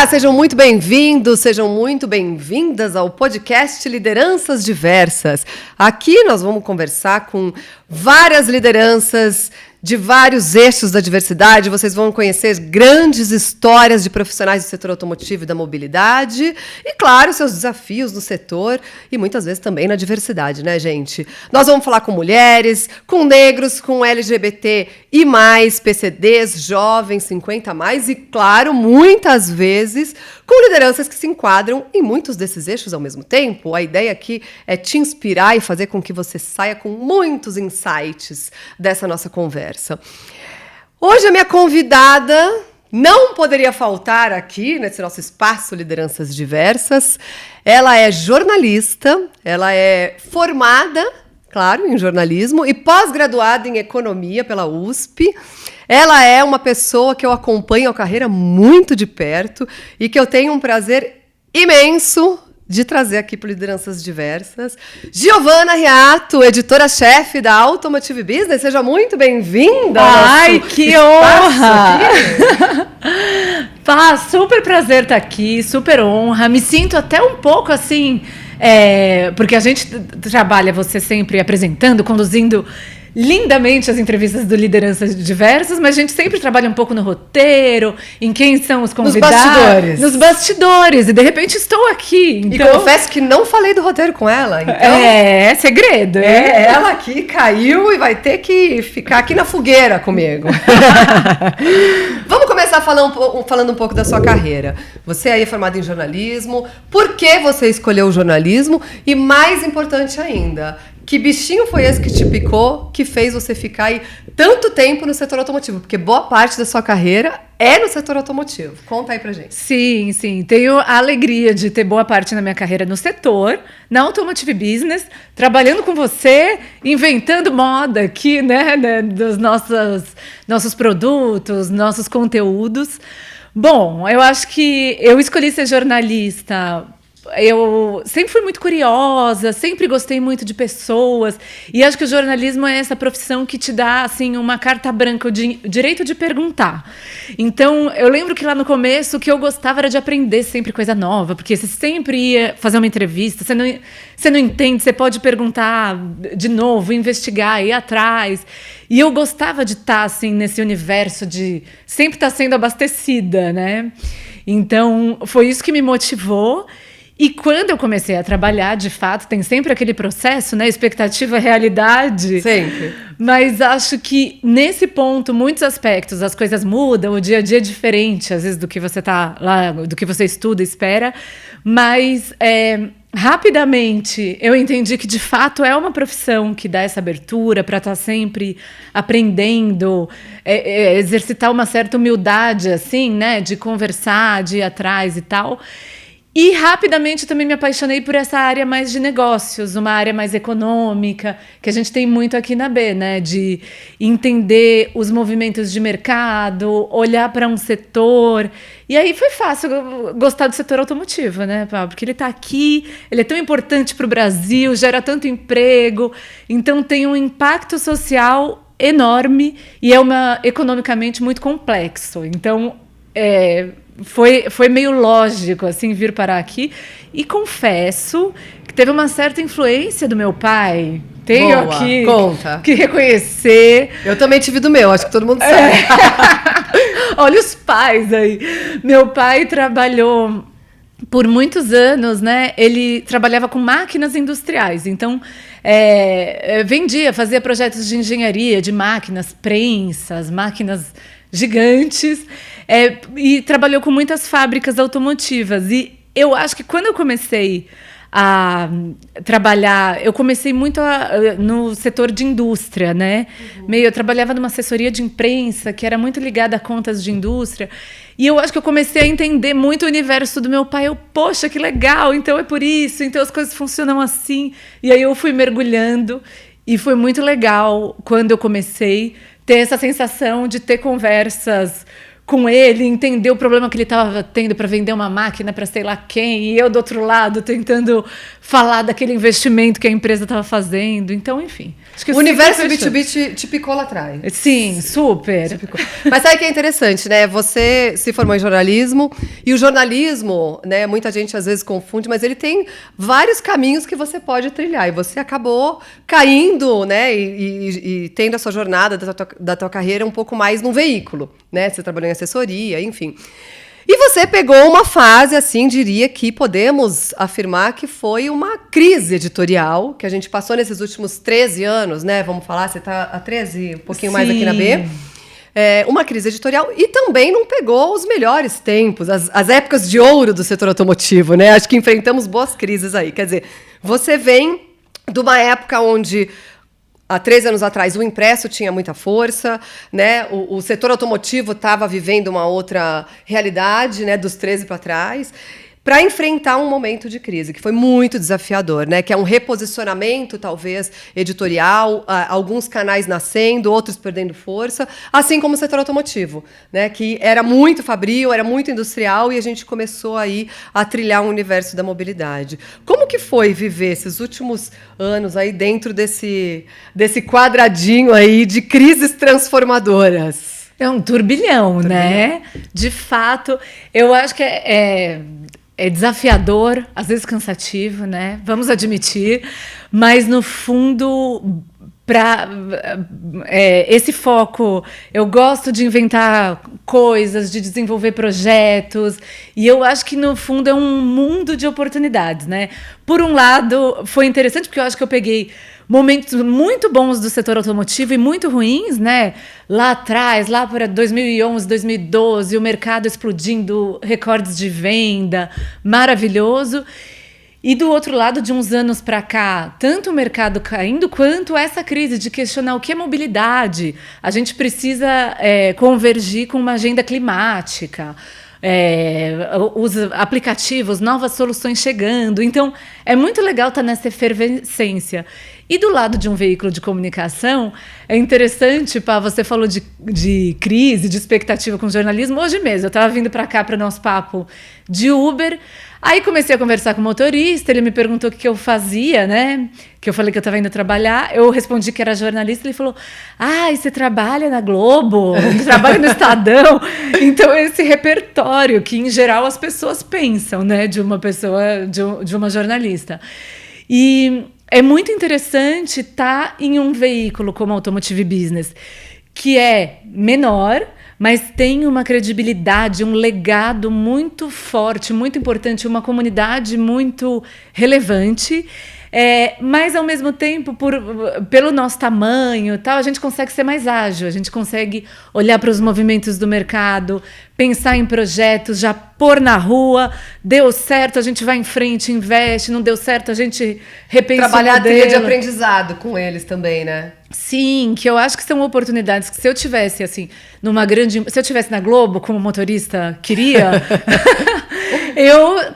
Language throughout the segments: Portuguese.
Olá, sejam muito bem-vindos, sejam muito bem-vindas ao podcast Lideranças Diversas. Aqui nós vamos conversar com várias lideranças de vários eixos da diversidade. Vocês vão conhecer grandes histórias de profissionais do setor automotivo e da mobilidade e, claro, seus desafios no setor e muitas vezes também na diversidade, né, gente? Nós vamos falar com mulheres, com negros, com LGBT e mais, PCDs, jovens, 50 a mais e, claro, muitas vezes com lideranças que se enquadram em muitos desses eixos ao mesmo tempo. A ideia aqui é te inspirar e fazer com que você saia com muitos insights dessa nossa conversa. Hoje a minha convidada não poderia faltar aqui nesse nosso espaço Lideranças Diversas. Ela é jornalista, ela é formada, claro, em jornalismo e pós-graduada em economia pela USP. Ela é uma pessoa que eu acompanho a carreira muito de perto e que eu tenho um prazer imenso de trazer aqui para Lideranças Diversas. Giovana Reato, editora-chefe da Automotive Business, seja muito bem-vinda. Ai, que honra! Pá, super prazer estar aqui, super honra. Me sinto até um pouco assim, porque a gente trabalha, você sempre apresentando, conduzindo lindamente as entrevistas do Lideranças Diversas, mas a gente sempre trabalha um pouco no roteiro, em quem são os convidados. Nos bastidores. E de repente estou aqui. Então... E confesso que não falei do roteiro com ela. Então... É segredo. Ela aqui caiu e vai ter que ficar aqui na fogueira comigo. Vamos começar falando um pouco da sua carreira. Você aí é formada em jornalismo. Por que você escolheu o jornalismo? E mais importante ainda, que bichinho foi esse que te picou, que fez você ficar aí tanto tempo no setor automotivo? Porque boa parte da sua carreira é no setor automotivo. Conta aí pra gente. Sim. Tenho a alegria de ter boa parte na minha carreira no setor, na Automotive Business, trabalhando com você, inventando moda aqui, né dos nossos produtos, nossos conteúdos. Bom, eu acho que eu escolhi ser jornalista. Eu sempre fui muito curiosa, sempre gostei muito de pessoas e acho que o jornalismo é essa profissão que te dá assim uma carta branca, o direito de perguntar. Então, eu lembro que lá no começo o que eu gostava era de aprender sempre coisa nova, porque você sempre ia fazer uma entrevista, você não entende, você pode perguntar de novo, investigar, ir atrás. E eu gostava de estar assim nesse universo de sempre estar sendo abastecida, né? Então, foi isso que me motivou. E quando eu comecei a trabalhar, de fato, tem sempre aquele processo, né? Expectativa, realidade. Sempre. Mas acho que, nesse ponto, muitos aspectos, as coisas mudam, o dia a dia é diferente, às vezes, do que você tá lá, do que você estuda, espera. Mas, rapidamente, eu entendi que, de fato, é uma profissão que dá essa abertura para estar sempre aprendendo, exercitar uma certa humildade, assim, né? De conversar, de ir atrás e tal. E rapidamente também me apaixonei por essa área mais de negócios, uma área mais econômica, que a gente tem muito aqui na B, né? De entender os movimentos de mercado, olhar para um setor. E aí foi fácil gostar do setor automotivo, né, Paulo? Porque ele está aqui, ele é tão importante para o Brasil, gera tanto emprego, então tem um impacto social enorme e é economicamente muito complexo. Então, foi meio lógico assim vir parar aqui e confesso que teve uma certa influência do meu pai. Tenho Boa, aqui conta. Que reconhecer. Eu também tive do meu, acho que todo mundo sabe. Olha os pais aí. Meu pai trabalhou por muitos anos, né? Ele trabalhava com máquinas industriais, então fazia projetos de engenharia, de máquinas, prensas, máquinas gigantes, e trabalhou com muitas fábricas automotivas. E eu acho que quando eu comecei a trabalhar, eu comecei muito no setor de indústria, né? Eu trabalhava numa assessoria de imprensa que era muito ligada a contas de indústria. E eu acho que eu comecei a entender muito o universo do meu pai. Poxa, que legal, então é por isso, então as coisas funcionam assim. E aí eu fui mergulhando e foi muito legal quando eu comecei ter essa sensação de ter conversas com ele, entender o problema que ele estava tendo para vender uma máquina para sei lá quem, e eu do outro lado tentando falar daquele investimento que a empresa estava fazendo. Então, enfim, Acho que o universo fechou. B2B te picou lá atrás. Sim, super. Mas sabe o que é interessante, né? Você se formou em jornalismo, e o jornalismo, né, muita gente às vezes confunde, mas ele tem vários caminhos que você pode trilhar. E você acabou caindo, né, e tendo a sua jornada da tua carreira um pouco mais num veículo, né? Você trabalhou em assessoria, enfim. E você pegou uma fase, assim, diria que podemos afirmar que foi uma crise editorial que a gente passou nesses últimos 13 anos, né? Vamos falar, você está há 13, um pouquinho mais aqui na B. Uma crise editorial, e também não pegou os melhores tempos, as épocas de ouro do setor automotivo, né? Acho que enfrentamos boas crises aí. Quer dizer, você vem de uma época onde, há 13 anos atrás, o impresso tinha muita força, né? O setor automotivo estava vivendo uma outra realidade, né? Dos 13 para trás, para enfrentar um momento de crise que foi muito desafiador, né? Que é um reposicionamento, talvez, editorial, alguns canais nascendo, outros perdendo força, assim como o setor automotivo, né? Que era muito fabril, era muito industrial, e a gente começou aí a trilhar um universo da mobilidade. Como que foi viver esses últimos anos aí dentro desse quadradinho aí de crises transformadoras? É um turbilhão, né? De fato, eu acho que é desafiador, às vezes cansativo, né? Vamos admitir, mas no fundo, para esse foco, eu gosto de inventar coisas, de desenvolver projetos, e eu acho que no fundo é um mundo de oportunidades, né? Por um lado, foi interessante porque eu acho que eu peguei momentos muito bons do setor automotivo e muito ruins, né? Lá atrás, lá para 2011, 2012, o mercado explodindo, recordes de venda, maravilhoso. E do outro lado, de uns anos para cá, tanto o mercado caindo quanto essa crise de questionar o que é mobilidade. A gente precisa convergir com uma agenda climática. Os aplicativos, novas soluções chegando. Então, é muito legal estar nessa efervescência. E do lado de um veículo de comunicação, é interessante, Pá, você falou de crise, de expectativa com jornalismo. Hoje mesmo, eu estava vindo para cá para o nosso papo de Uber. Aí comecei a conversar com o motorista, ele me perguntou o que eu fazia, né? Que eu falei que eu estava indo trabalhar. Eu respondi que era jornalista, ele falou: e você trabalha na Globo? Trabalha no Estadão? Então, esse repertório que, em geral, as pessoas pensam, né? De uma pessoa, de uma jornalista. E é muito interessante estar em um veículo como Automotive Business, que é menor, mas tem uma credibilidade, um legado muito forte, muito importante, uma comunidade muito relevante. Mas, ao mesmo tempo, pelo nosso tamanho, tal, a gente consegue ser mais ágil, a gente consegue olhar para os movimentos do mercado, pensar em projetos, já pôr na rua, deu certo, a gente vai em frente, investe, não deu certo, a gente repensa o modelo. Trabalhar a trilha de aprendizado com eles também, né? Sim, que eu acho que são oportunidades que, se eu tivesse assim, se eu tivesse na Globo, como motorista queria,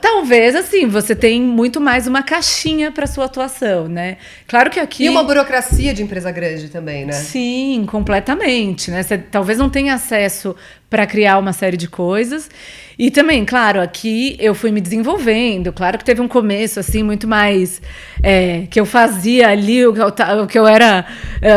talvez, assim, você tem muito mais uma caixinha para sua atuação, né? Claro que aqui... E uma burocracia de empresa grande também, né? Sim, completamente, né? Você talvez não tenha acesso para criar uma série de coisas. E também, claro, aqui eu fui me desenvolvendo. Claro que teve um começo, assim, muito mais... que eu fazia ali, o que eu era...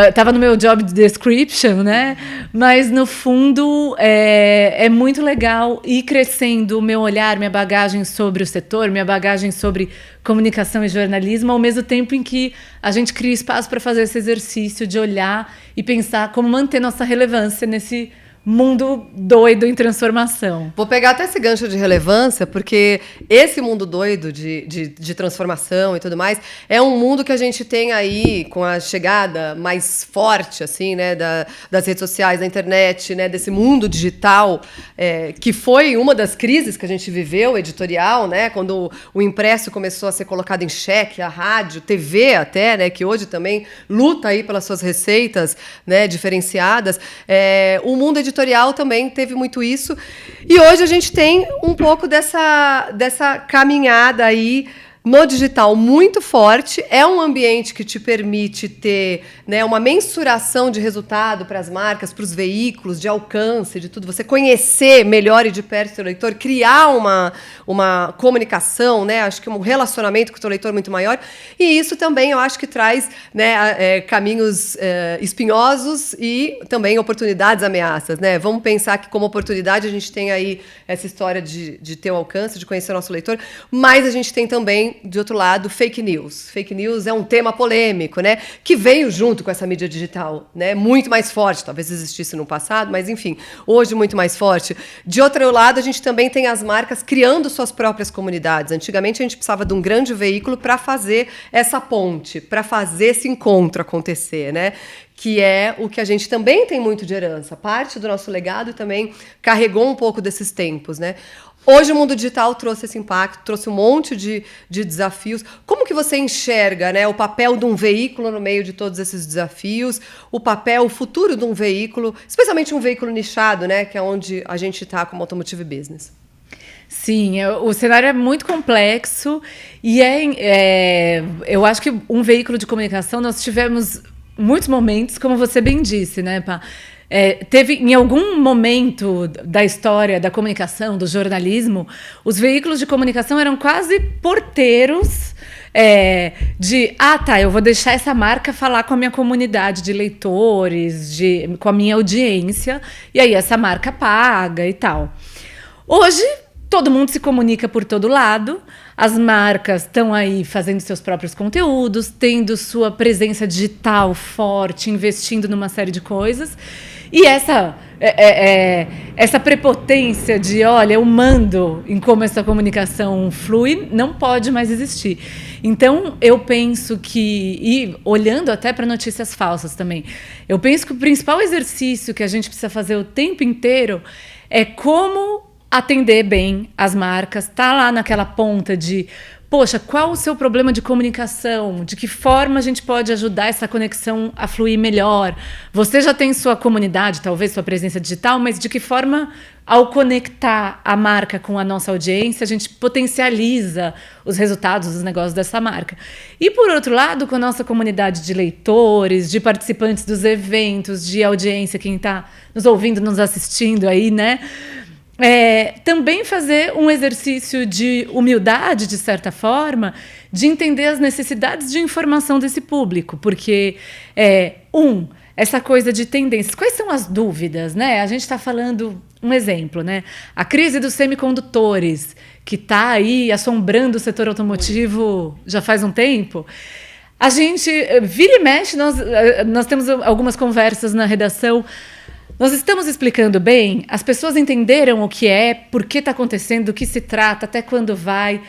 Estava no meu job description, né? Mas, no fundo, é muito legal ir crescendo o meu olhar, minha bagagem sobre o setor, minha bagagem sobre comunicação e jornalismo, ao mesmo tempo em que a gente cria espaço para fazer esse exercício de olhar e pensar como manter nossa relevância nesse mundo doido em transformação. Vou pegar até esse gancho de relevância, porque esse mundo doido de transformação e tudo mais é um mundo que a gente tem aí com a chegada mais forte, assim, né, das redes sociais, da internet, né, desse mundo digital, que foi uma das crises que a gente viveu, editorial, né, quando o impresso começou a ser colocado em xeque, a rádio, TV até, né, que hoje também luta aí pelas suas receitas, né, diferenciadas. O mundo editorial também teve muito isso. E hoje a gente tem um pouco dessa caminhada aí no digital muito forte, é um ambiente que te permite ter, né, uma mensuração de resultado para as marcas, para os veículos, de alcance, de tudo. Você conhecer melhor e de perto o seu leitor, criar uma comunicação, né, acho que um relacionamento com o seu leitor muito maior. E isso também eu acho que traz, né, caminhos espinhosos e também oportunidades, ameaças. Né? Vamos pensar que como oportunidade a gente tem aí essa história de ter o alcance, de conhecer o nosso leitor, mas a gente tem também, de outro lado, fake news. Fake news é um tema polêmico, né? Que veio junto com essa mídia digital, né? Muito mais forte, talvez existisse no passado, mas enfim, hoje muito mais forte. De outro lado, a gente também tem as marcas criando suas próprias comunidades. Antigamente a gente precisava de um grande veículo para fazer essa ponte, para fazer esse encontro acontecer, né? Que é o que a gente também tem muito de herança. Parte do nosso legado também carregou um pouco desses tempos, né? Hoje o mundo digital trouxe esse impacto, trouxe um monte de desafios. Como que você enxerga, né, o papel de um veículo no meio de todos esses desafios, o futuro de um veículo, especialmente um veículo nichado, né, que é onde a gente está como Automotive Business? Sim, o cenário é muito complexo e eu acho que um veículo de comunicação, nós tivemos muitos momentos, como você bem disse, né, Pá? Teve, em algum momento da história da comunicação, do jornalismo, os veículos de comunicação eram quase porteiros eu vou deixar essa marca falar com a minha comunidade de leitores, com a minha audiência, e aí essa marca paga e tal. Hoje, todo mundo se comunica por todo lado, as marcas estão aí fazendo seus próprios conteúdos, tendo sua presença digital forte, investindo numa série de coisas. E essa prepotência de, olha, eu mando em como essa comunicação flui, não pode mais existir. Então, eu penso e olhando até para notícias falsas também, eu penso que o principal exercício que a gente precisa fazer o tempo inteiro é como atender bem as marcas, tá lá naquela ponta de, poxa, qual o seu problema de comunicação? De que forma a gente pode ajudar essa conexão a fluir melhor? Você já tem sua comunidade, talvez sua presença digital, mas de que forma, ao conectar a marca com a nossa audiência, a gente potencializa os resultados dos negócios dessa marca? E, por outro lado, com a nossa comunidade de leitores, de participantes dos eventos, de audiência, quem está nos ouvindo, nos assistindo aí, né? Também fazer um exercício de humildade, de certa forma, de entender as necessidades de informação desse público, porque, essa coisa de tendências, quais são as dúvidas, né? A gente está falando, um exemplo, né? A crise dos semicondutores, que está aí assombrando o setor automotivo já faz um tempo. A gente, vira e mexe, nós temos algumas conversas na redação. Nós estamos explicando bem? As pessoas entenderam o que é, por que está acontecendo, do que se trata, até quando vai?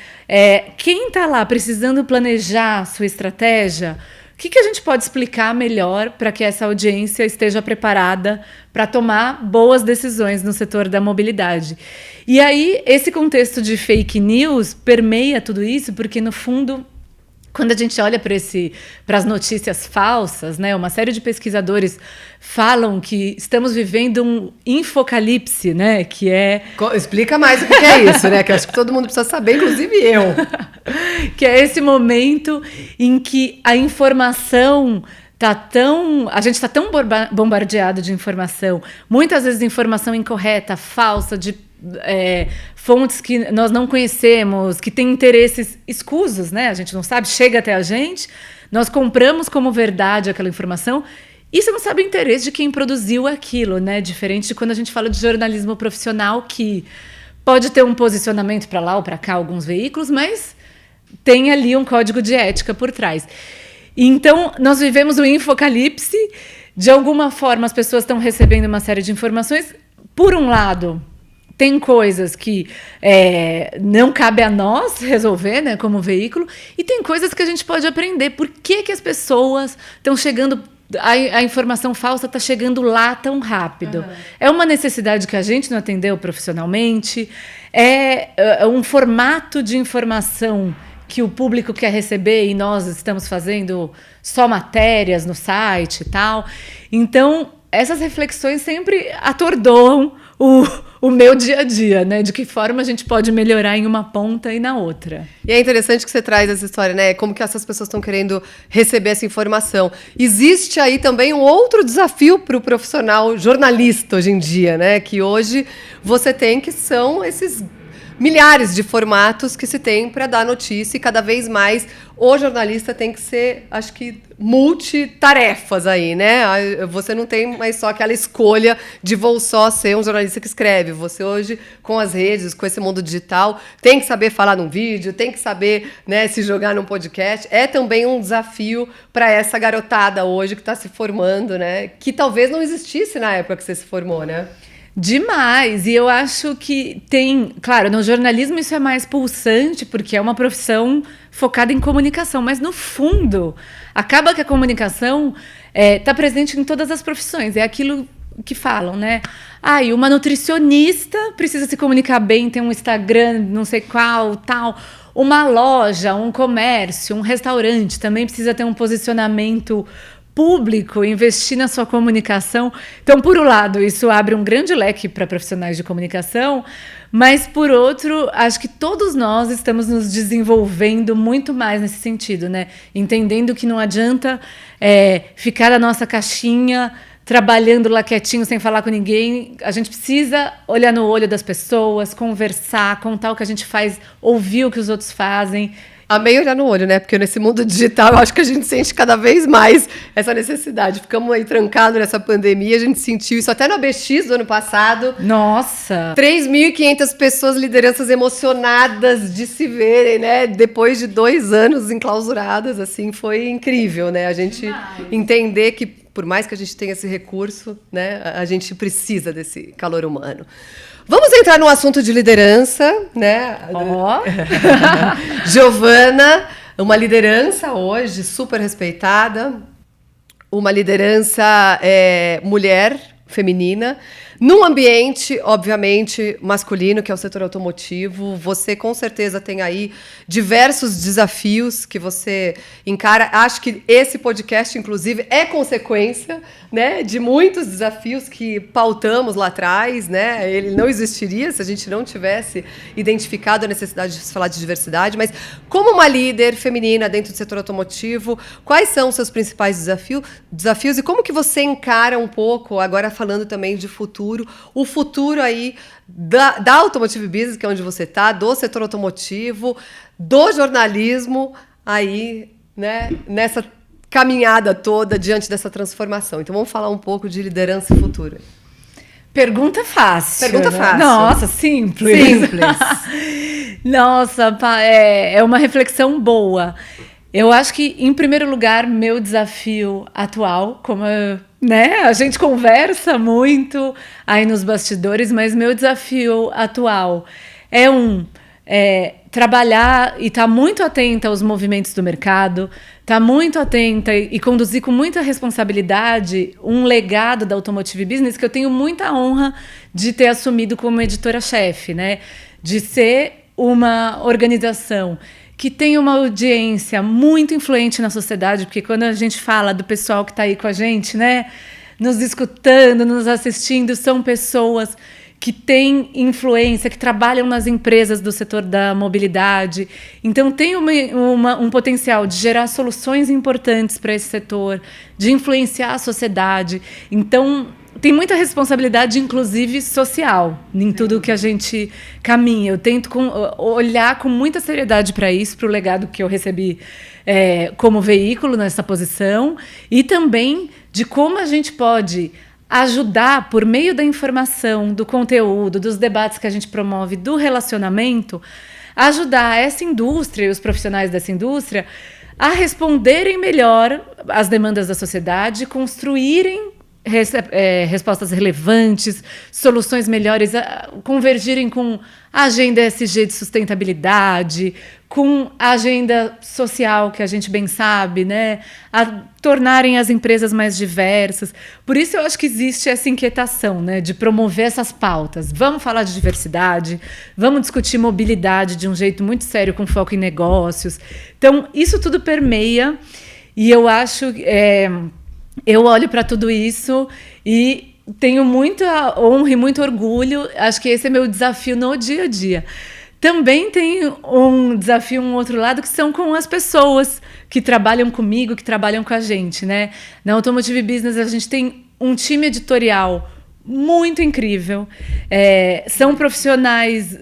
Quem está lá precisando planejar sua estratégia, o que a gente pode explicar melhor para que essa audiência esteja preparada para tomar boas decisões no setor da mobilidade? E aí, esse contexto de fake news permeia tudo isso, porque, no fundo, quando a gente olha para as notícias falsas, né, uma série de pesquisadores falam que estamos vivendo um infocalipse, né, que é... Explica mais o que é isso, né, que eu acho que todo mundo precisa saber, inclusive eu. Que é esse momento em que a informação a gente está tão bombardeado de informação, muitas vezes informação incorreta, falsa, de fontes que nós não conhecemos, que têm interesses escusos, né? A gente não sabe, chega até a gente, nós compramos como verdade aquela informação e você não sabe o interesse de quem produziu aquilo, né? Diferente de quando a gente fala de jornalismo profissional, que pode ter um posicionamento para lá ou para cá, alguns veículos, mas tem ali um código de ética por trás. Então, nós vivemos o infocalipse. De alguma forma, as pessoas estão recebendo uma série de informações. Por um lado, tem coisas que não cabe a nós resolver, né, como veículo, e tem coisas que a gente pode aprender. Por que as pessoas estão chegando... A informação falsa está chegando lá tão rápido. Uhum. É uma necessidade que a gente não atendeu profissionalmente. É um formato de informação que o público quer receber e nós estamos fazendo só matérias no site e tal. Então, essas reflexões sempre atordoam o meu dia a dia, né? De que forma a gente pode melhorar em uma ponta e na outra. E é interessante que você traz essa história, né? Como que essas pessoas estão querendo receber essa informação. Existe aí também um outro desafio para o profissional jornalista hoje em dia, né? Que hoje você tem, que são esses milhares de formatos que se tem para dar notícia, e cada vez mais o jornalista tem que ser, acho que, multitarefas aí, né? Você não tem mais só aquela escolha de vou só ser um jornalista que escreve. Você hoje, com as redes, com esse mundo digital, tem que saber falar num vídeo, tem que saber, né, se jogar num podcast. É também um desafio para essa garotada hoje que está se formando, né? Que talvez não existisse na época que você se formou, né? Demais, e eu acho que tem, claro, no jornalismo isso é mais pulsante, porque é uma profissão focada em comunicação, mas no fundo, acaba que a comunicação está presente em todas as profissões, é aquilo que falam, né? E uma nutricionista precisa se comunicar bem, tem um Instagram, não sei qual, tal. Uma loja, um comércio, um restaurante também precisa ter um posicionamento público, investir na sua comunicação. Então, por um lado, isso abre um grande leque para profissionais de comunicação, mas, por outro, acho que todos nós estamos nos desenvolvendo muito mais nesse sentido, né? Entendendo que não adianta ficar na nossa caixinha, trabalhando lá quietinho, sem falar com ninguém. A gente precisa olhar no olho das pessoas, conversar, contar o que a gente faz, ouvir o que os outros fazem. Amei olhar no olho, né? Porque nesse mundo digital eu acho que a gente sente cada vez mais essa necessidade. Ficamos aí trancados nessa pandemia, a gente sentiu isso até no ABX do ano passado. Nossa! 3.500 pessoas, lideranças emocionadas de se verem, né? Depois de 2 anos enclausuradas, assim, foi incrível, né? A gente entender que, por mais que a gente tenha esse recurso, né? A gente precisa desse calor humano. Vamos entrar no assunto de liderança, né? Giovana, uma liderança hoje super respeitada, uma liderança mulher, feminina, num ambiente, obviamente, masculino, que é o setor automotivo. Você, com certeza, tem aí diversos desafios que você encara. Acho que esse podcast, inclusive, é consequência, né, de muitos desafios que pautamos lá atrás, né? Ele não existiria se a gente não tivesse identificado a necessidade de se falar de diversidade. Mas, como uma líder feminina dentro do setor automotivo, quais são os seus principais desafios e como que você encara um pouco, agora falando também de futuro, o futuro aí da Automotive Business, que é onde você está, do setor automotivo, do jornalismo, aí, né, nessa caminhada toda diante dessa transformação. Então, vamos falar um pouco de liderança e futuro. Pergunta fácil. Pergunta fácil. Nossa, simples. Nossa, é uma reflexão boa. Eu acho que, em primeiro lugar, meu desafio atual, como né, a gente conversa muito aí nos bastidores, mas meu desafio atual é trabalhar e estar muito atenta aos movimentos do mercado, estar muito atenta e conduzir com muita responsabilidade um legado da Automotive Business que eu tenho muita honra de ter assumido como editora-chefe, né? De ser uma organização que tem uma audiência muito influente na sociedade, porque quando a gente fala do pessoal que está aí com a gente, né, nos escutando, nos assistindo, são pessoas que têm influência, que trabalham nas empresas do setor da mobilidade. Então, tem um potencial de gerar soluções importantes para esse setor, de influenciar a sociedade. Então, tem muita responsabilidade, inclusive social, em tudo que a gente caminha. Eu tento olhar com muita seriedade para isso, para o legado que eu recebi como veículo nessa posição, e também de como a gente pode ajudar, por meio da informação, do conteúdo, dos debates que a gente promove, do relacionamento, ajudar essa indústria e os profissionais dessa indústria a responderem melhor às demandas da sociedade, construírem respostas relevantes, soluções melhores, convergirem com a agenda ESG de sustentabilidade, com a agenda social, que a gente bem sabe, né? A tornarem as empresas mais diversas. Por isso eu acho que existe essa inquietação, né, de promover essas pautas. Vamos falar de diversidade, vamos discutir mobilidade de um jeito muito sério, com foco em negócios. Então, isso tudo permeia, e eu acho... eu olho para tudo isso e tenho muita honra e muito orgulho. Acho que esse é meu desafio no dia a dia. Também tem um desafio, um outro lado, que são com as pessoas que trabalham comigo, que trabalham com a gente, né? Na Automotive Business, a gente tem um time editorial muito incrível. São profissionais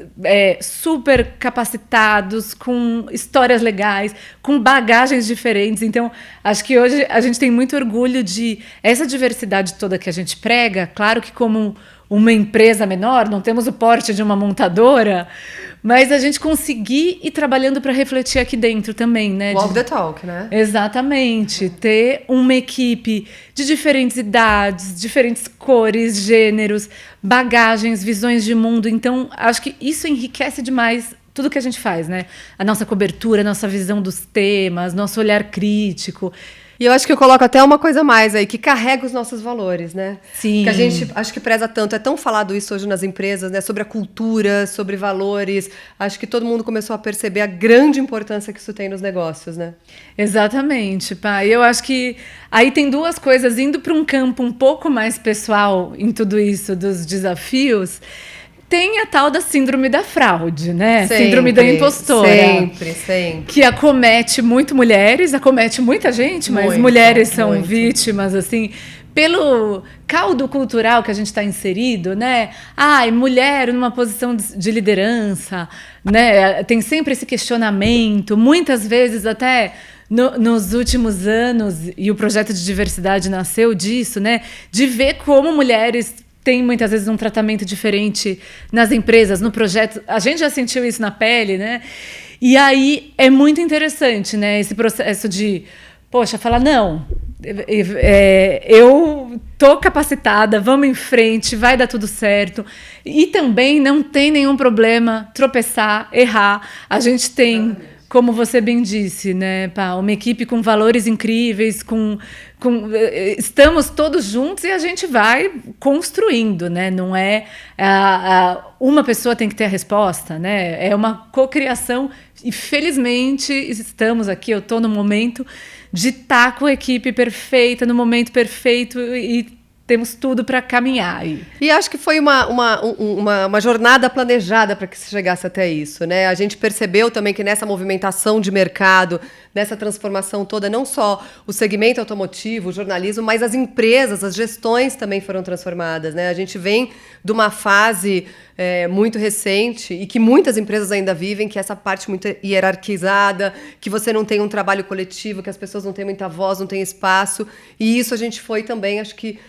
super capacitados, com histórias legais, com bagagens diferentes. Então, acho que hoje a gente tem muito orgulho de essa diversidade toda que a gente prega. Claro que como uma empresa menor, não temos o porte de uma montadora, mas a gente conseguir ir trabalhando para refletir aqui dentro também, né? Walk the talk, né? Exatamente. Ter uma equipe de diferentes idades, diferentes cores, gêneros, bagagens, visões de mundo. Então, acho que isso enriquece demais tudo que a gente faz, né? A nossa cobertura, a nossa visão dos temas, nosso olhar crítico. E eu acho que eu coloco até uma coisa a mais aí, que carrega os nossos valores, né? Sim. Que a gente, acho que preza tanto, é tão falado isso hoje nas empresas, né? Sobre a cultura, sobre valores. Acho que todo mundo começou a perceber a grande importância que isso tem nos negócios, né? Exatamente, pá. Eu acho que aí tem duas coisas, indo para um campo um pouco mais pessoal em tudo isso, dos desafios. Tem a tal da síndrome da fraude, né? Sempre, síndrome da impostora. Sempre. Que acomete muito mulheres, acomete muita gente, mas mulheres são vítimas, assim, pelo caldo cultural que a gente está inserido, né? Ai, mulher numa posição de liderança, né? Tem sempre esse questionamento, muitas vezes até nos últimos anos, e o projeto de diversidade nasceu disso, né? De ver como mulheres tem muitas vezes um tratamento diferente nas empresas, no projeto. A gente já sentiu isso na pele, né? E aí é muito interessante, né? Esse processo de, poxa, falar, não, eu tô capacitada, vamos em frente, vai dar tudo certo. E também não tem nenhum problema tropeçar, errar. A gente tem, como você bem disse, né, Pá, uma equipe com valores incríveis, estamos todos juntos e a gente vai construindo, né? Não é uma pessoa tem que ter a resposta, né? É uma cocriação e felizmente estamos aqui. Eu estou no momento de estar com a equipe perfeita, no momento perfeito e temos tudo para caminhar. E acho que foi uma jornada planejada para que se chegasse até isso, né? A gente percebeu também que nessa movimentação de mercado, nessa transformação toda, não só o segmento automotivo, o jornalismo, mas as empresas, as gestões também foram transformadas, né? A gente vem de uma fase muito recente e que muitas empresas ainda vivem, que é essa parte muito hierarquizada, que você não tem um trabalho coletivo, que as pessoas não têm muita voz, não têm espaço. E isso a gente foi também, acho que,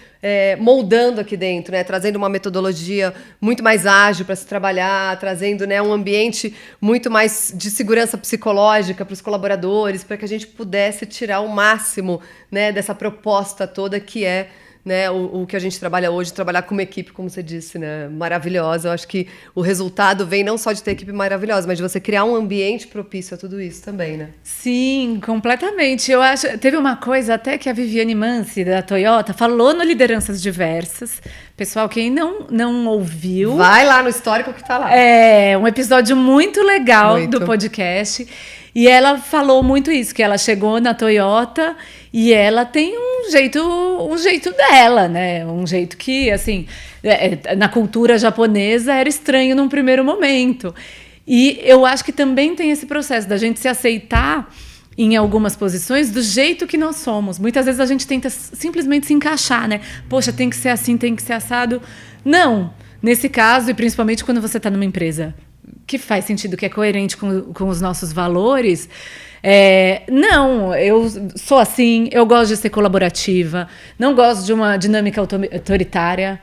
moldando aqui dentro, né? Trazendo uma metodologia muito mais ágil para se trabalhar, trazendo, né, um ambiente muito mais de segurança psicológica para os colaboradores, para que a gente pudesse tirar o máximo, né, dessa proposta toda que é, né, o que a gente trabalha hoje, trabalhar com uma equipe, como você disse, né, maravilhosa. Eu acho que o resultado vem não só de ter equipe maravilhosa, mas de você criar um ambiente propício a tudo isso também, né? Sim, completamente. Eu acho, teve uma coisa até que a Viviane Mansi, da Toyota, falou no Lideranças Diversas. Pessoal, quem não ouviu, vai lá no histórico que tá lá. É um episódio muito legal do podcast. E ela falou muito isso, que ela chegou na Toyota e ela tem um jeito dela, né? Um jeito que, assim, na cultura japonesa era estranho num primeiro momento. E eu acho que também tem esse processo da gente se aceitar em algumas posições do jeito que nós somos. Muitas vezes a gente tenta simplesmente se encaixar, né? Poxa, tem que ser assim, tem que ser assado. Não, nesse caso, e principalmente quando você está numa empresa que faz sentido, que é coerente com os nossos valores. Não, eu sou assim, eu gosto de ser colaborativa, não gosto de uma dinâmica autoritária.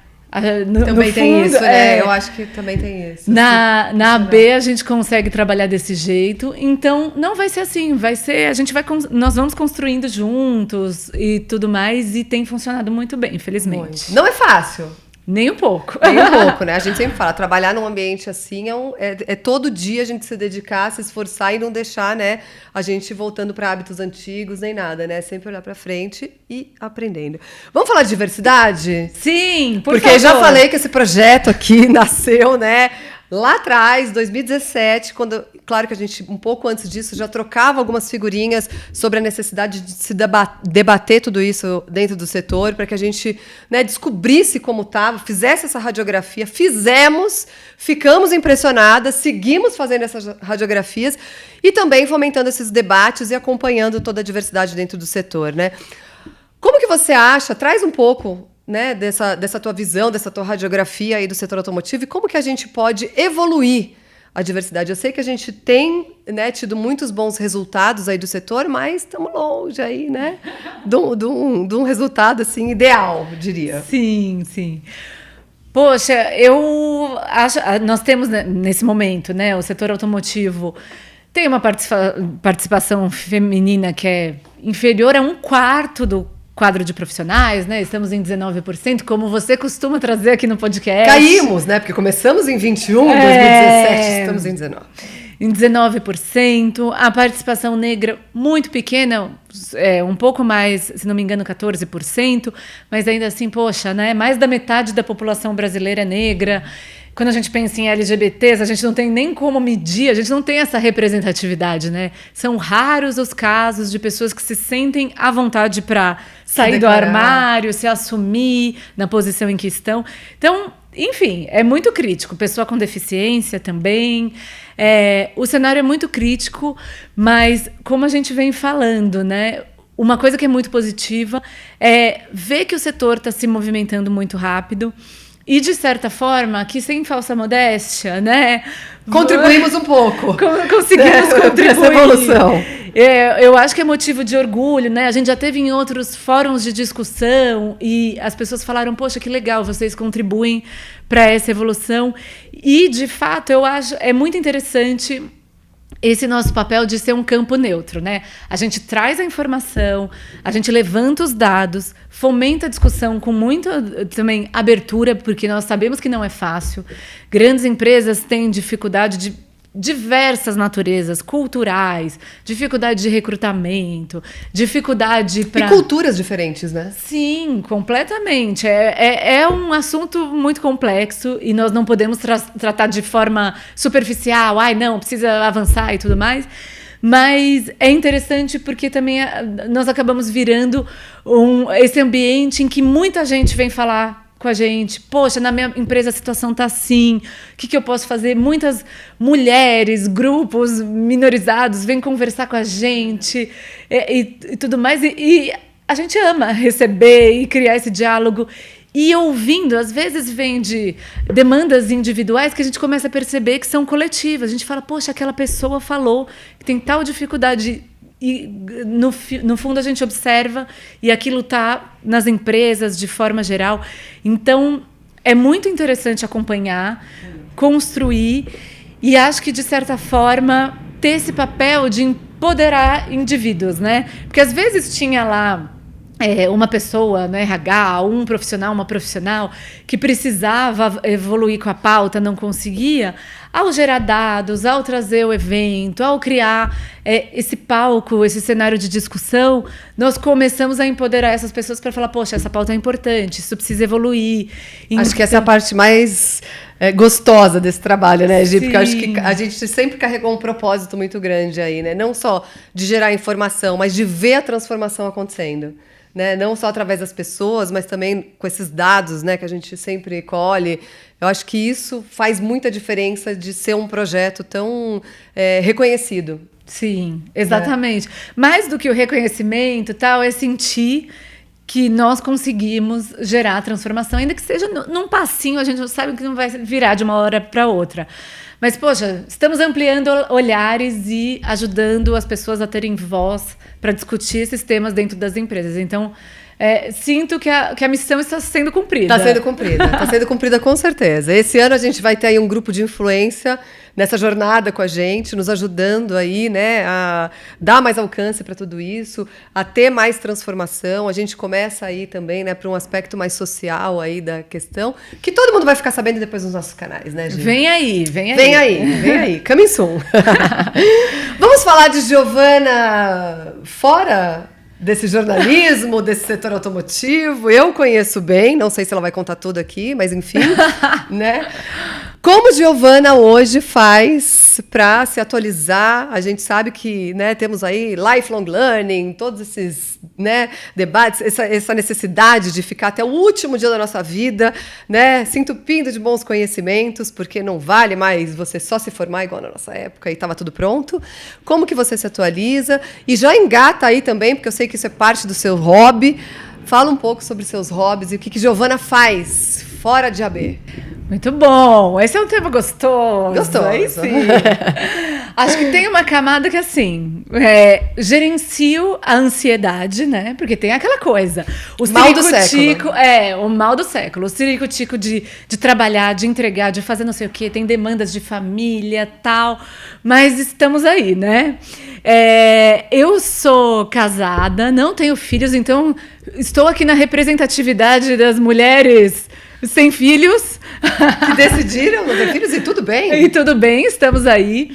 Também tem isso, né? Eu acho que também tem isso. Na AB a gente consegue trabalhar desse jeito, então não vai ser assim, nós vamos construindo juntos e tudo mais, e tem funcionado muito bem, infelizmente. Muito. Não é fácil. Nem um pouco. Nem um pouco, né? A gente sempre fala, trabalhar num ambiente assim é todo dia a gente se dedicar, se esforçar e não deixar, né, a gente voltando para hábitos antigos nem nada, né? Sempre olhar para frente e aprendendo. Vamos falar de diversidade? Sim, por favor. Porque já falei que esse projeto aqui nasceu, né, lá atrás, 2017, quando claro que a gente, um pouco antes disso, já trocava algumas figurinhas sobre a necessidade de se debater tudo isso dentro do setor, para que a gente, né, descobrisse como estava, fizesse essa radiografia, ficamos impressionadas, seguimos fazendo essas radiografias e também fomentando esses debates e acompanhando toda a diversidade dentro do setor, né? Como que você acha? Traz um pouco, né, dessa tua visão, dessa tua radiografia aí do setor automotivo e como que a gente pode evoluir a diversidade. Eu sei que a gente tem, né, tido muitos bons resultados aí do setor, mas estamos longe aí, né, de um resultado assim ideal, diria. Sim, sim. Poxa, eu acho, nós temos nesse momento, né, o setor automotivo tem uma participação feminina que é inferior a 1/4 do quadro de profissionais, né? Estamos em 19%, como você costuma trazer aqui no podcast. Caímos, né? Porque começamos em 21, 2017, estamos em 19. Em 19%, a participação negra muito pequena, um pouco mais, se não me engano, 14%, mas ainda assim, poxa, né? Mais da metade da população brasileira é negra. Quando a gente pensa em LGBTs, a gente não tem nem como medir, a gente não tem essa representatividade, né? São raros os casos de pessoas que se sentem à vontade para sair do armário, se assumir na posição em que estão. Então, enfim, é muito crítico. Pessoa com deficiência também. O cenário é muito crítico, mas como a gente vem falando, né? Uma coisa que é muito positiva é ver que o setor está se movimentando muito rápido. E, de certa forma, que sem falsa modéstia, né? Contribuímos um pouco. Conseguimos contribuir. Essa evolução. Eu acho que é motivo de orgulho, né? A gente já teve em outros fóruns de discussão e as pessoas falaram, poxa, que legal, vocês contribuem para essa evolução. E, de fato, eu acho é muito interessante esse nosso papel de ser um campo neutro, né? A gente traz a informação, a gente levanta os dados, fomenta a discussão com muita também abertura, porque nós sabemos que não é fácil. Grandes empresas têm dificuldade de diversas naturezas, culturais, dificuldade de recrutamento, dificuldade para... E culturas diferentes, né? Sim, completamente. É um assunto muito complexo e nós não podemos tratar de forma superficial, não, precisa avançar e tudo mais. Mas é interessante porque também nós acabamos virando esse ambiente em que muita gente vem falar com a gente, poxa, na minha empresa a situação tá assim, o que eu posso fazer? Muitas mulheres, grupos minorizados vêm conversar com a gente e tudo mais, e a gente ama receber e criar esse diálogo, e ouvindo, às vezes vem de demandas individuais que a gente começa a perceber que são coletivas, a gente fala, poxa, aquela pessoa falou que tem tal dificuldade. E, no fundo, a gente observa e aquilo está nas empresas de forma geral. Então, é muito interessante acompanhar, construir e acho que, de certa forma, ter esse papel de empoderar indivíduos, né? Porque, às vezes, tinha lá uma pessoa no RH, um profissional, uma profissional que precisava evoluir com a pauta, não conseguia. Ao gerar dados, ao trazer o evento, ao criar esse palco, esse cenário de discussão, nós começamos a empoderar essas pessoas para falar, poxa, essa pauta é importante, isso precisa evoluir. Acho que essa é a parte mais gostosa desse trabalho, né, Gi? Porque eu acho que a gente sempre carregou um propósito muito grande aí, né? Não só de gerar informação, mas de ver a transformação acontecendo. Né? Não só através das pessoas, mas também com esses dados, né, que a gente sempre colhe. Eu acho que isso faz muita diferença de ser um projeto tão reconhecido. Sim, exatamente. Mais do que o reconhecimento, tal, é sentir que nós conseguimos gerar a transformação, ainda que seja num passinho, a gente não sabe que não vai virar de uma hora para outra. Mas, poxa, estamos ampliando olhares e ajudando as pessoas a terem voz para discutir esses temas dentro das empresas. Então, sinto que a missão está sendo cumprida. Está sendo cumprida com certeza. Esse ano a gente vai ter aí um grupo de influência nessa jornada com a gente, nos ajudando aí, né, a dar mais alcance para tudo isso, a ter mais transformação. A gente começa aí também, né, para um aspecto mais social aí da questão, que todo mundo vai ficar sabendo depois nos nossos canais, né, Gi? Vem aí. Vem aí. Coming soon. Vamos falar de Giovana fora desse jornalismo, desse setor automotivo. Eu conheço bem, não sei se ela vai contar tudo aqui, mas enfim, né? Como Giovana hoje faz tips para se atualizar. A gente sabe que, né, temos aí lifelong learning, todos esses, né, debates, essa necessidade de ficar até o último dia da nossa vida, né, se entupindo de bons conhecimentos, porque não vale mais você só se formar igual na nossa época e estava tudo pronto. Como que você se atualiza? E já engata aí também, porque eu sei que isso é parte do seu hobby. Fala um pouco sobre seus hobbies e o que Giovana faz fora de AB. Muito bom. Esse é um tema gostoso. Gostoso. Aí sim. Acho que tem uma camada que, assim, gerencio a ansiedade, né? Porque tem aquela coisa. O mal do século. O mal do século. O ciricutico de trabalhar, de entregar, de fazer não sei o quê. Tem demandas de família, tal. Mas estamos aí, né? Eu sou casada, não tenho filhos, então estou aqui na representatividade das mulheres sem filhos. Que decidiram não ter filhos e tudo bem. E tudo bem, estamos aí.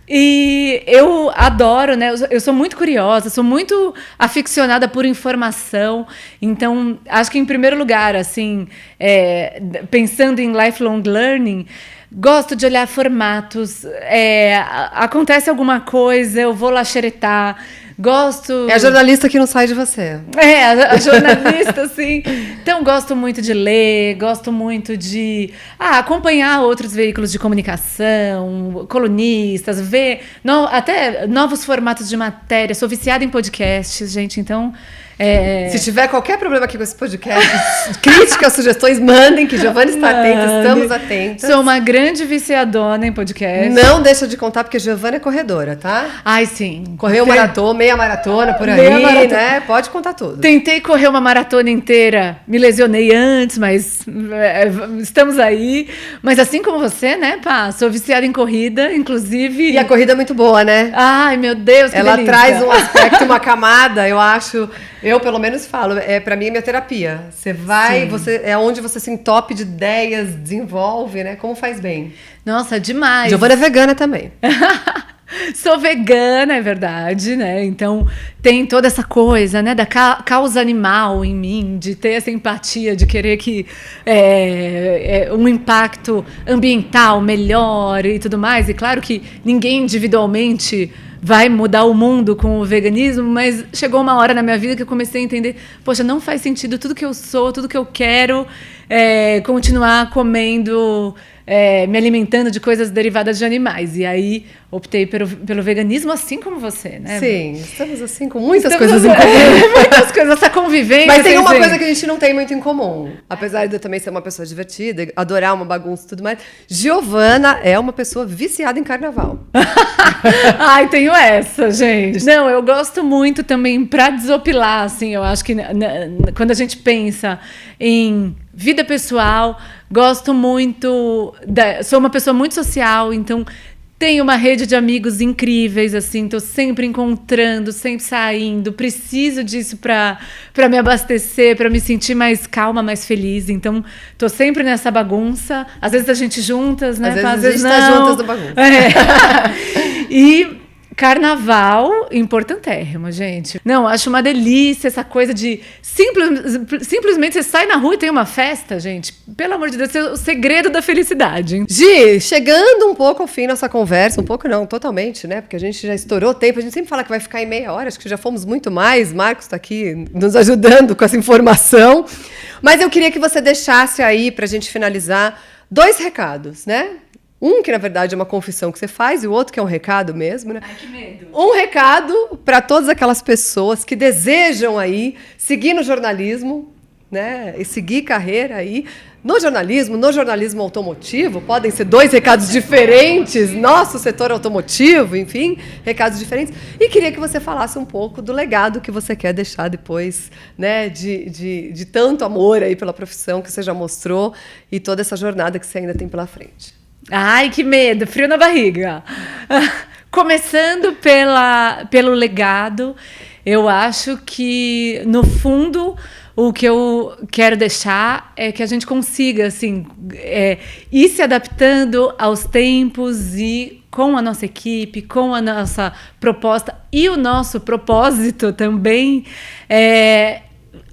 E eu adoro, né? Eu sou muito curiosa, sou muito aficionada por informação. Então, acho que em primeiro lugar, assim, pensando em lifelong learning, gosto de olhar formatos. Acontece alguma coisa, eu vou lá xeretar. Gosto... É a jornalista que não sai de você. A jornalista, assim. Então, gosto muito de ler, gosto muito de acompanhar outros veículos de comunicação, colunistas, ver até novos formatos de matéria. Sou viciada em podcasts, gente, então... Se tiver qualquer problema aqui com esse podcast, críticas, sugestões, mandem, que Giovana está atenta, estamos atentas. Sou uma grande viciadona em podcast. Não deixa de contar, porque Giovana é corredora, tá? Ai, sim. Correu maratona, meia maratona por aí, né? Pode contar tudo. Tentei correr uma maratona inteira, me lesionei antes, mas estamos aí. Mas assim como você, né, pá? Sou viciada em corrida, inclusive... E a corrida é muito boa, né? Ai, meu Deus, que Ela delícia. traz um aspecto, uma camada, eu acho... Eu, pelo menos, falo, pra mim é minha terapia. Você vai, é onde você se entope de ideias, desenvolve, né? Como faz bem. Nossa, demais. Giovana é vegana também. Sou vegana, é verdade, né? Então tem toda essa coisa, né, da causa animal em mim, de ter essa empatia, de querer que um impacto ambiental melhor e tudo mais. E claro que ninguém individualmente vai mudar o mundo com o veganismo, mas chegou uma hora na minha vida que eu comecei a entender, poxa, não faz sentido tudo que eu sou, tudo que eu quero, continuar comendo, me alimentando de coisas derivadas de animais. E aí optei pelo veganismo, assim como você, né? Sim, estamos assim com muitas coisas em comum. Muitas coisas, essa convivência. Mas tem uma coisa que a gente não tem muito em comum. Apesar de eu também ser uma pessoa divertida, adorar uma bagunça e tudo mais, Giovana é uma pessoa viciada em carnaval. Ai, tenho essa, gente. Não, eu gosto muito também, pra desopilar, assim, eu acho que quando a gente pensa em vida pessoal, gosto muito, sou uma pessoa muito social, então tenho uma rede de amigos incríveis, assim, tô sempre encontrando, sempre saindo, preciso disso para me abastecer, para me sentir mais calma, mais feliz, então tô sempre nessa bagunça, às vezes a gente juntas, né? Às vezes a gente tá juntas na bagunça. E carnaval, importantérrimo, gente. Não, acho uma delícia essa coisa de simplesmente você sai na rua e tem uma festa, gente. Pelo amor de Deus, é o segredo da felicidade. Hein? Gi, chegando um pouco ao fim nossa conversa, um pouco não, totalmente, né? Porque a gente já estourou o tempo, a gente sempre fala que vai ficar em meia hora, acho que já fomos muito mais. Marcos está aqui nos ajudando com essa informação. Mas eu queria que você deixasse aí, pra gente finalizar, 2 recados, né? Um que, na verdade, é uma confissão que você faz e o outro que é um recado mesmo, né? Ai, que medo. Um recado para todas aquelas pessoas que desejam aí seguir no jornalismo, né? E seguir carreira aí no jornalismo automotivo. Podem ser 2 recados diferentes, nosso setor automotivo, enfim, recados diferentes. E queria que você falasse um pouco do legado que você quer deixar depois, né? De tanto amor aí pela profissão que você já mostrou e toda essa jornada que você ainda tem pela frente. Ai, que medo, frio na barriga. Começando pelo legado, eu acho que, no fundo, o que eu quero deixar é que a gente consiga assim, ir se adaptando aos tempos e com a nossa equipe, com a nossa proposta e o nosso propósito também,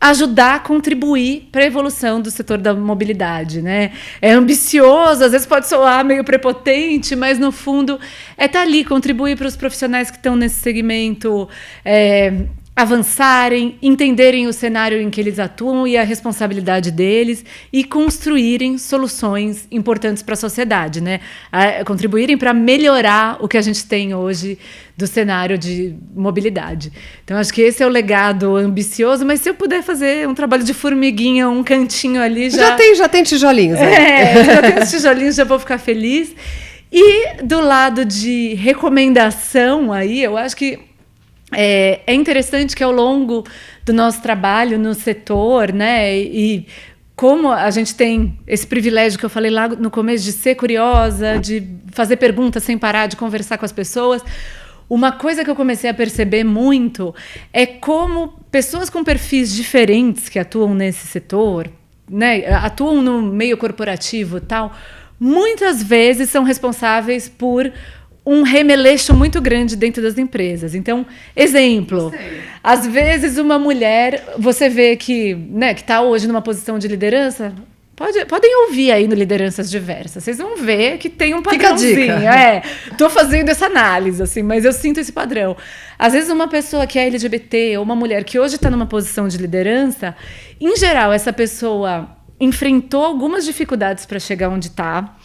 ajudar a contribuir para a evolução do setor da mobilidade, né? É ambicioso, às vezes pode soar meio prepotente, mas no fundo é estar ali, contribuir para os profissionais que estão nesse segmento avançarem, entenderem o cenário em que eles atuam e a responsabilidade deles e construírem soluções importantes para a sociedade, né? Contribuírem para melhorar o que a gente tem hoje do cenário de mobilidade. Então, acho que esse é o legado ambicioso, mas se eu puder fazer um trabalho de formiguinha, um cantinho ali... Já tem tijolinhos. Né? Já tem os tijolinhos, já vou ficar feliz. E do lado de recomendação aí, eu acho que é interessante que ao longo do nosso trabalho no setor, né, e como a gente tem esse privilégio que eu falei lá no começo de ser curiosa, de fazer perguntas sem parar, de conversar com as pessoas, uma coisa que eu comecei a perceber muito é como pessoas com perfis diferentes que atuam nesse setor, né, atuam no meio corporativo e tal, muitas vezes são responsáveis por um remeleixo muito grande dentro das empresas. Então, exemplo, às vezes uma mulher, você vê né, que está hoje numa posição de liderança, podem ouvir aí no Lideranças Diversas, vocês vão ver que tem um padrãozinho. Estou fazendo essa análise, assim, mas eu sinto esse padrão. Às vezes uma pessoa que é LGBT ou uma mulher que hoje está numa posição de liderança, em geral, essa pessoa enfrentou algumas dificuldades para chegar onde está,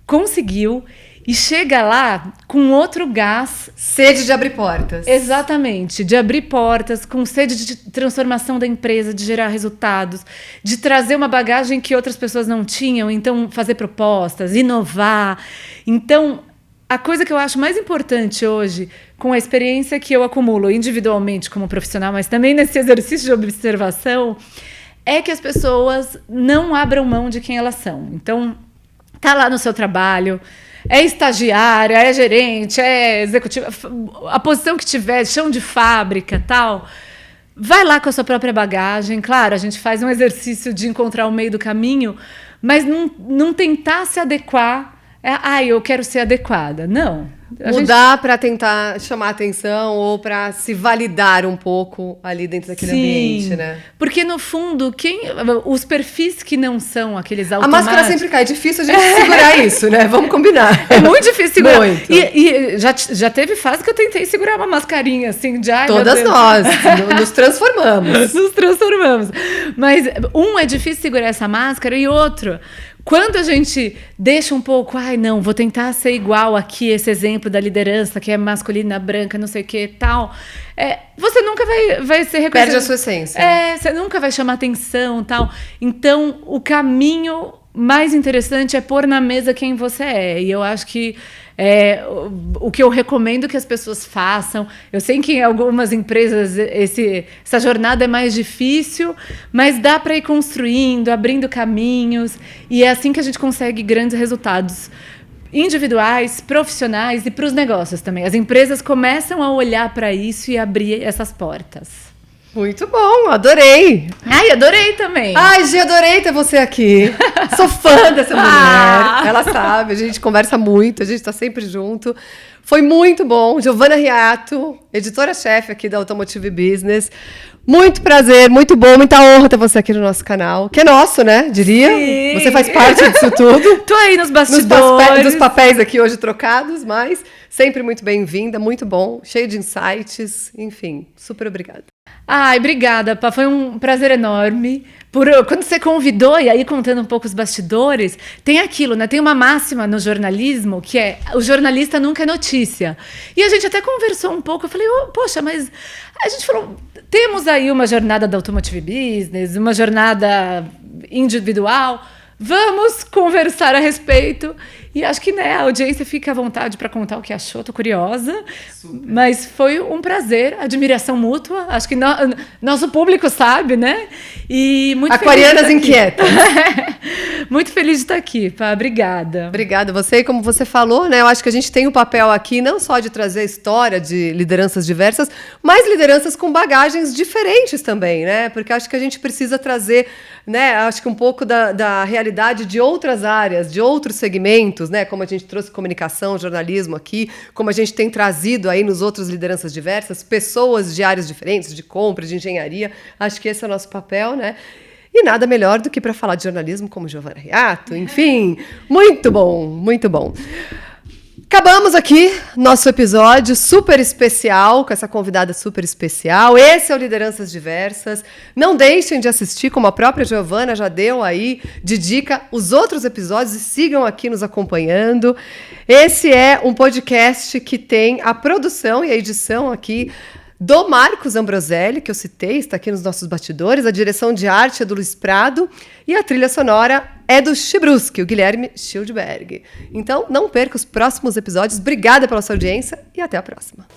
conseguiu, e chega lá com outro gás. Sede de abrir portas. Exatamente, de abrir portas, com sede de transformação da empresa, de gerar resultados, de trazer uma bagagem que outras pessoas não tinham, então fazer propostas, inovar. Então, a coisa que eu acho mais importante hoje, com a experiência que eu acumulo individualmente como profissional, mas também nesse exercício de observação, é que as pessoas não abram mão de quem elas são. Então, tá lá no seu trabalho, é estagiária, é gerente, é executiva, a posição que tiver, chão de fábrica, tal, vai lá com a sua própria bagagem. Claro, a gente faz um exercício de encontrar o meio do caminho, mas não tentar se adequar. Eu quero ser adequada. Não. Mudar para tentar chamar atenção ou para se validar um pouco ali dentro daquele ambiente, né? Porque, no fundo, os perfis que não são aqueles automáticos... A máscara sempre cai. É difícil a gente segurar isso, né? Vamos combinar. É muito difícil segurar. Muito. E já teve fase que eu tentei segurar uma mascarinha, assim, de... Todas nós. Nos transformamos. Nos transformamos. Mas, é difícil segurar essa máscara e outro... Quando a gente deixa um pouco, não, vou tentar ser igual aqui, esse exemplo da liderança, que é masculina, branca, não sei o que, tal, você nunca vai ser reconhecido. Perde a sua essência. Você nunca vai chamar atenção, tal. Então, o caminho mais interessante é pôr na mesa quem você é. E eu acho que o que eu recomendo que as pessoas façam. Eu sei que em algumas empresas essa jornada é mais difícil, mas dá para ir construindo, abrindo caminhos, e é assim que a gente consegue grandes resultados individuais, profissionais e para os negócios também. As empresas começam a olhar para isso e abrir essas portas. Muito bom, adorei. Adorei também. Gi, adorei ter você aqui. Sou fã dessa mulher. Ela sabe, a gente conversa muito, a gente tá sempre junto. Foi muito bom. Giovana Riato, editora-chefe aqui da Automotive Business. Muito prazer, muito bom, muita honra ter você aqui no nosso canal. Que é nosso, né? Diria. Sim. Você faz parte disso tudo. Tô aí nos bastidores. Dos papéis aqui hoje trocados, mas sempre muito bem-vinda, muito bom, cheio de insights. Enfim, super obrigada. Obrigada, Pá. Foi um prazer enorme. Quando você convidou, e aí contando um pouco os bastidores, tem aquilo, né? Tem uma máxima no jornalismo que é: o jornalista nunca é notícia. E a gente até conversou um pouco, eu falei, poxa, mas a gente falou, temos aí uma jornada da Automotive Business, uma jornada individual, vamos conversar a respeito. E acho que, né, a audiência fica à vontade para contar o que achou, tô curiosa. Super. Mas foi um prazer, admiração mútua. Acho que nosso público sabe, né? E muito Aquarianas inquietas. Muito feliz de estar aqui, Pá. Obrigada. Obrigada. Você, como você falou, né? Eu acho que a gente tem o papel aqui não só de trazer a história de lideranças diversas, mas lideranças com bagagens diferentes também, né? Porque acho que a gente precisa trazer, né? Acho que um pouco da realidade de outras áreas, de outros segmentos, talentos, né? Como a gente trouxe comunicação, jornalismo aqui, como a gente tem trazido aí nos outros Lideranças Diversas, pessoas de áreas diferentes, de compra, de engenharia. Acho que esse é o nosso papel, né? E nada melhor do que para falar de jornalismo como Giovana Riato. Enfim, muito bom, muito bom. Acabamos aqui nosso episódio super especial, com essa convidada super especial. Esse é o Lideranças Diversas. Não deixem de assistir, como a própria Giovana já deu aí de dica, os outros episódios e sigam aqui nos acompanhando. Esse é um podcast que tem a produção e a edição aqui do Marcos Ambroselli, que eu citei, está aqui nos nossos bastidores. A direção de arte é do Luiz Prado e a trilha sonora é do Chibruski, o Guilherme Schildberg. Então, não perca os próximos episódios. Obrigada pela sua audiência e até a próxima.